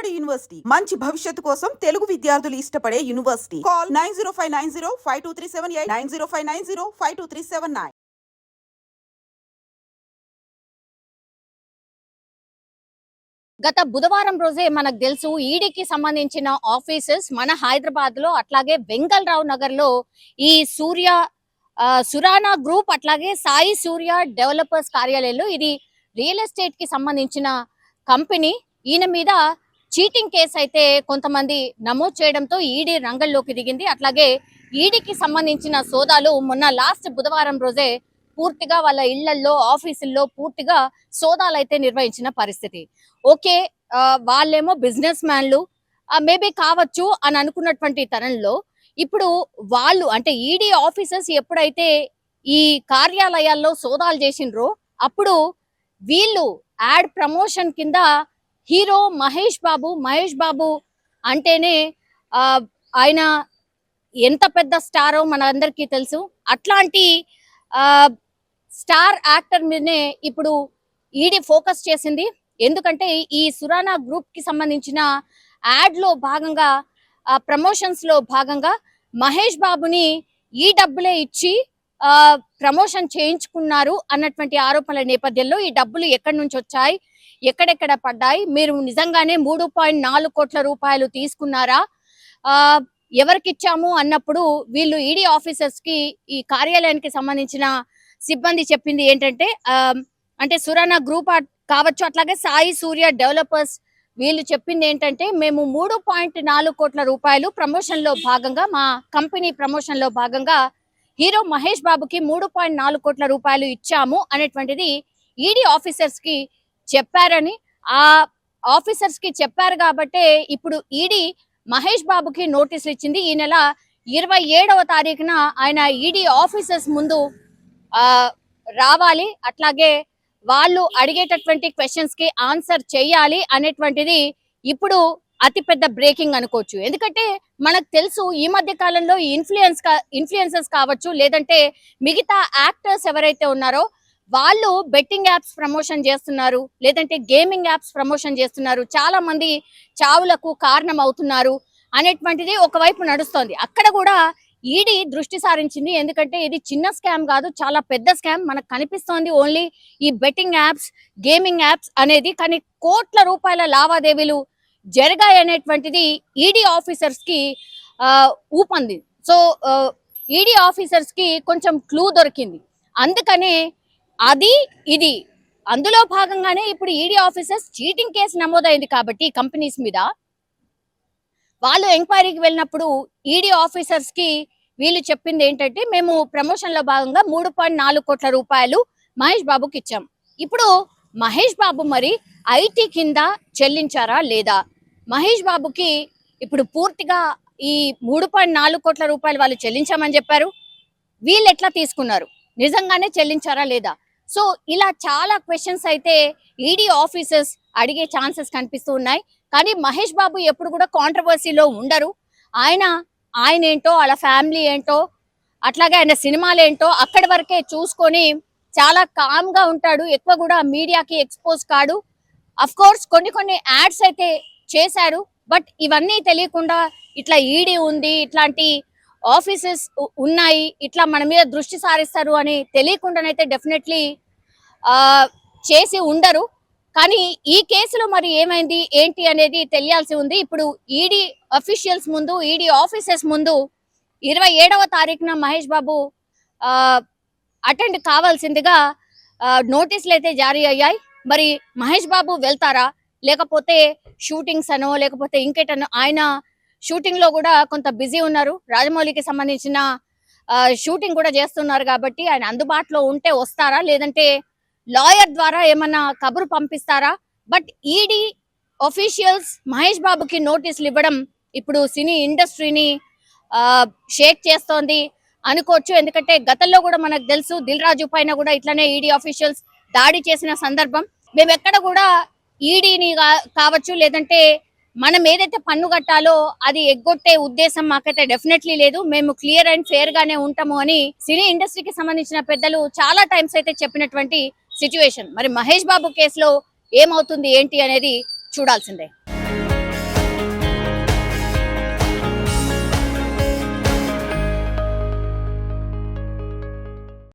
బాలబడి యూనివర్సిటీ మంచి భవిష్యత్తు కోసం తెలుగు విద్యార్థులు ఇష్టపడే యూనివర్సిటీ. కాల్ 9059052378 9059052379. గత బుధవారం రోజే మనకు తెలుసు ఈడీకి సంబంధించిన ఆఫీసెస్ మన హైదరాబాద్ లో అట్లాగే వెంగళరావు నగర్ లో ఈ సురానా గ్రూప్ అట్లాగే సాయి సూర్య డెవలపర్స్ కార్యాలయంలో ఇది రియల్ ఎస్టేట్ కి సంబంధించిన కంపెనీ. ఈయన మీద చీటింగ్ కేసు అయితే కొంతమంది నమోదు చేయడంతో ఈడీ రంగంలోకి దిగింది. అట్లాగే ఈడీకి సంబంధించిన సోదాలు మొన్న లాస్ట్ బుధవారం రోజే పూర్తిగా వాళ్ళ ఇళ్లలో ఆఫీసుల్లో పూర్తిగా సోదాలు అయితే నిర్వహించిన పరిస్థితి. ఓకే, వాళ్ళేమో బిజినెస్ మ్యాన్లు మేబీ కావచ్చు అని అనుకున్నటువంటి తరంలో ఇప్పుడు వాళ్ళు అంటే ఈడీ ఆఫీసర్స్ ఎప్పుడైతే ఈ కార్యాలయాల్లో సోదాలు చేసిండ్రో అప్పుడు వీళ్ళు యాడ్ ప్రమోషన్ కింద హీరో మహేష్ బాబు అంటేనే ఆయన ఎంత పెద్ద స్టారో మనందరికీ తెలుసు. అట్లాంటి స్టార్ యాక్టర్ మీదనే ఇప్పుడు ఈడీ ఫోకస్ చేసింది. ఎందుకంటే ఈ సురానా గ్రూప్ కి సంబంధించిన యాడ్ లో భాగంగా ప్రమోషన్స్ లో భాగంగా మహేష్ బాబుని ఈ డబ్బులే ఇచ్చి ప్రమోషన్ చేయించుకున్నారు అన్నటువంటి ఆరోపణల నేపథ్యంలో ఈ డబ్బులు ఎక్కడి నుంచి వచ్చాయి, ఎక్కడెక్కడ పడ్డాయి, మీరు నిజంగానే 3.4 కోట్ల రూపాయలు తీసుకున్నారా, ఎవరికి ఇచ్చాము అన్నప్పుడు వీళ్ళు ఈడీ ఆఫీసర్స్ కి ఈ కార్యాలయానికి సంబంధించిన సిబ్బంది చెప్పింది ఏంటంటే అంటే సురానా గ్రూప్ కావచ్చు అట్లాగే సాయి సూర్య డెవలపర్స్ వీళ్ళు చెప్పింది ఏంటంటే మేము 3.4 కోట్ల రూపాయలు ప్రమోషన్ లో భాగంగా మా కంపెనీ ప్రమోషన్ లో భాగంగా హీరో మహేష్ బాబుకి 3.4 కోట్ల రూపాయలు ఇచ్చాము అనేటువంటిది ఈడీ ఆఫీసర్స్ కి చెప్పారని, ఆ ఆఫీసర్స్ కి చెప్పారు కాబట్టే ఇప్పుడు ఈడీ మహేష్ బాబుకి నోటీసులు ఇచ్చింది. ఈ నెల 27వ తారీఖున ఆయన ఈడీ ఆఫీసర్స్ ముందు రావాలి, అట్లాగే వాళ్ళు అడిగేటటువంటి క్వశ్చన్స్ కి ఆన్సర్ చేయాలి అనేటువంటిది ఇప్పుడు అతిపెద్ద బ్రేకింగ్ అనుకోవచ్చు. ఎందుకంటే మనకు తెలుసు ఈ మధ్య కాలంలో ఇన్ఫ్లుయెన్సర్స్ కావచ్చు లేదంటే మిగతా యాక్టర్స్ ఎవరైతే ఉన్నారో వాళ్ళు బెట్టింగ్ యాప్స్ ప్రమోషన్ చేస్తున్నారు, లేదంటే గేమింగ్ యాప్స్ ప్రమోషన్ చేస్తున్నారు, చాలా మంది చావులకు కారణం అవుతున్నారు అనేటువంటిది ఒకవైపు నడుస్తోంది. అక్కడ కూడా ఈడీ దృష్టి సారించింది. ఎందుకంటే ఇది చిన్న స్కామ్ కాదు, చాలా పెద్ద స్కామ్. మనకు కనిపిస్తోంది ఓన్లీ ఈ బెట్టింగ్ యాప్స్, గేమింగ్ యాప్స్ అనేది, కానీ కోట్ల రూపాయల లావాదేవీలు జరిగాయి అనేటువంటిది ఈడీ ఆఫీసర్స్ కి ఊపంది. సో ఈడీ ఆఫీసర్స్ కి కొంచెం క్లూ దొరికింది. అందుకనే ఇది అందులో భాగంగానే ఇప్పుడు ఈడీ ఆఫీసర్స్ చీటింగ్ కేసు నమోదైంది కాబట్టి కంపెనీస్ మీద వాళ్ళు ఎంక్వైరీకి వెళ్ళినప్పుడు ఈడీ ఆఫీసర్స్ కి వీళ్ళు చెప్పింది ఏంటంటే మేము ప్రమోషన్ లో భాగంగా 3.4 కోట్ల రూపాయలు మహేష్ బాబుకి ఇచ్చాం. ఇప్పుడు మహేష్ బాబు మరి ఐటీ కింద చెల్లించారా లేదా, మహేష్ బాబుకి ఇప్పుడు పూర్తిగా ఈ 3.4 కోట్ల రూపాయలు వాళ్ళు చెల్లించామని చెప్పారు, వీళ్ళు ఎట్లా తీసుకున్నారు, నిజంగానే చెల్లించారా లేదా? సో ఇలా చాలా క్వశ్చన్స్ అయితే ఈడీ ఆఫీసర్స్ అడిగే ఛాన్సెస్ కనిపిస్తూ ఉన్నాయి. కానీ మహేష్ బాబు ఎప్పుడు కూడా కాంట్రవర్సీలో ఉండరు. ఆయన ఏంటో, వాళ్ళ ఫ్యామిలీ ఏంటో, అట్లాగే ఆయన సినిమాలు ఏంటో అక్కడి వరకే చూసుకొని చాలా కామ్ గా ఉంటాడు. ఎక్కువ కూడా మీడియాకి ఎక్స్పోజ్ కాడు. అఫ్ కోర్స్ కొన్ని యాడ్స్ అయితే చేశారు, బట్ ఇవన్నీ తెలియకుండా ఇట్లా ఈడీ ఉంది, ఇట్లాంటి ఆఫీసెస్ ఉన్నాయి, ఇట్లా మన మీద దృష్టి సారిస్తారు అని తెలియకుండానైతే డెఫినెట్లీ చేసి ఉండరు. కానీ ఈ కేసులో మరి ఏమైంది ఏంటి అనేది తెలియాల్సి ఉంది. ఇప్పుడు ఈడీ అఫీషియల్స్ ముందు, ఈడీ ఆఫీసర్స్ ముందు 27వ తారీఖున మహేష్ బాబు అటెండ్ కావాల్సిందిగా నోటీసులు అయితే జారీ అయ్యాయి. మరి మహేష్ బాబు వెళ్తారా, లేకపోతే షూటింగ్స్ అనో లేకపోతే ఇంకేటనో, ఆయన షూటింగ్ లో కూడా కొంత బిజీ ఉన్నారు, రాజమౌళికి సంబంధించిన షూటింగ్ కూడా చేస్తున్నారు కాబట్టి ఆయన అందుబాటులో ఉంటే వస్తారా, లేదంటే లాయర్ ద్వారా ఏమన్నా కబురు పంపిస్తారా? బట్ ఈడీ ఆఫీషియల్స్ మహేష్ బాబుకి నోటీసులు ఇవ్వడం ఇప్పుడు సినీ ఇండస్ట్రీని షేక్ చేస్తోంది అనుకోవచ్చు. ఎందుకంటే గతంలో కూడా మనకు తెలుసు దిల్ రాజు పైన కూడా ఇట్లానే ఈడీ ఆఫీషియల్స్ దాడి చేసిన సందర్భం. మేము ఎక్కడ కూడా ఈడీని కావచ్చు లేదంటే మనం ఏదైతే పన్ను కట్టాలో అది ఎగ్గొట్టే ఉద్దేశం మాకైతే డెఫినెట్లీ లేదు, మేము క్లియర్ అండ్ ఫేర్ గానే ఉంటాము అని సినీ ఇండస్ట్రీకి సంబంధించిన పెద్దలు చాలా టైమ్స్ అయితే చెప్పినటువంటి సిచ్యువేషన్. మరి మహేష్ బాబు కేసులో ఏమవుతుంది ఏంటి అనేది చూడాల్సిందే.